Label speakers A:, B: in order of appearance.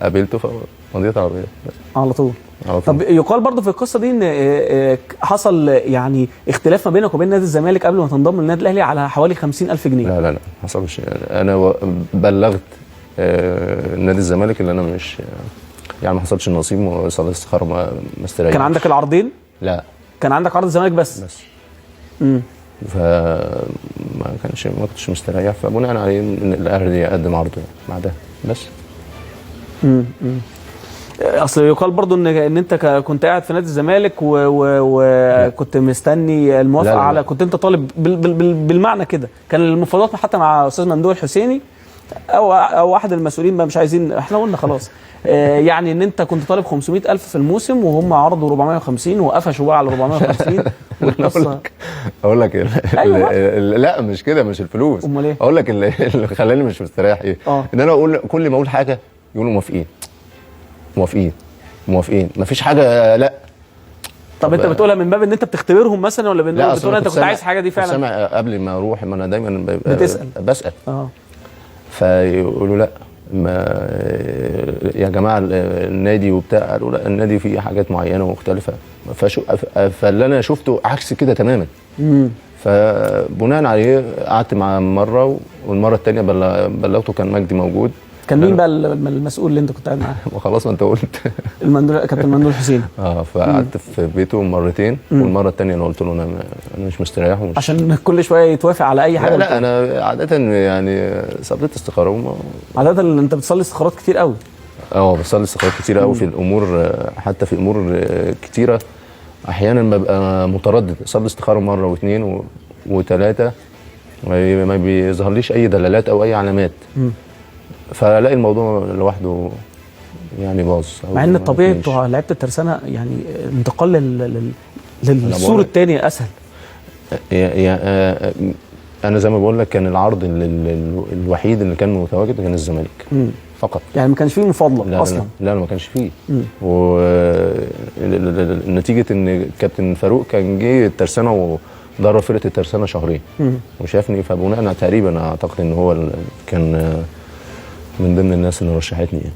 A: قابلته فمضيت عربيه
B: على طول.
A: على طول.
B: طب يقال برضه في القصه دي ان حصل يعني اختلاف ما بينك وبين نادي الزمالك قبل ما تنضم للنادي الاهلي على حوالي 50,000 جنيه.
A: لا ما حصلش. انا بلغت نادي الزمالك اللي انا مش يعني ما حصلش النصيب وصلاه الاستخاره ما استريحش.
B: كان عندك العرضين؟
A: لا
B: كان عندك عرض الزمالك بس.
A: ما كنتش مستريح، فبناء عليه ان الاهلي يقدم عرضه بعدها بس.
B: اصل يقال برضو ان انت كنت قاعد في نادي الزمالك وكنت مستني الموافقه على كنت انت طالب بالمعنى كده. كان المفاوضات حتى مع استاذ ممدوح الحسيني او احد المسؤولين بقى، مش عايزين احنا قلنا خلاص يعني ان انت كنت طالب 500,000 في الموسم وهم عرضوا 450 وقفشوا بقى على 450.
A: اقول لك
B: أيوة.
A: لا مش كده، مش الفلوس.
B: امال ايه؟
A: اقول لك اللي خلاني مش مستريح ايه؟ ان انا اقول كل ما اقول حاجه يقولوا موافقين مفيش حاجه. لا
B: طب انت بتقولها من باب ان انت بتختبرهم مثلا، ولا من باب بتقول انت كنت عايز حاجه دي فعلا؟
A: سامع قبل ما اروح، ما انا دايما بسال فيقولوا لا ما يا جماعه النادي وبتاع. قالوا لا النادي فيه حاجات معينه ومختلفه، فاللي انا شفته عكس كده تماما. فبناء عليه قعدت معاه مره، والمره الثانيه بلغته، كان مجدي موجود.
B: كان مين بقى المسؤول اللي انت كنت قاعد معاه؟
A: وخلاص ما انت قلت
B: كابتن ممدوح الحسيني.
A: فقعدت في بيته مرتين، والمره الثانيه انا قلت له انا مش مستريح
B: عشان كل شويه يتوافق على اي حاجه.
A: لا انا عاده يعني صليت استخاره
B: عاده انت بتصلي استخارات كتير قوي.
A: بصلي استخارات كتير قوي في الامور، حتى في امور كتيره. احيانا ببقى متردد اصلي استخاره مره واثنين وثلاثه ما بيظهرليش اي دلالات او اي علامات، فلاقي الموضوع لوحده يعني باظ.
B: مع ان الطبيعي بتوع لعيبه الترسانه يعني الانتقال للسور الثاني اسهل.
A: انا زي ما بقول لك كان العرض الوحيد اللي كان متواجد كان الزمالك فقط.
B: يعني ما كانش فيه مفاضله اصلا؟
A: لا ما كانش فيه. ونتيجه ان كابتن فاروق كان جه الترسانه ودرب فرقه الترسانه شهرين وشافني، فبناء تقريبا اعتقد ان هو كان من ضمن الناس اللي رشحتني يعني.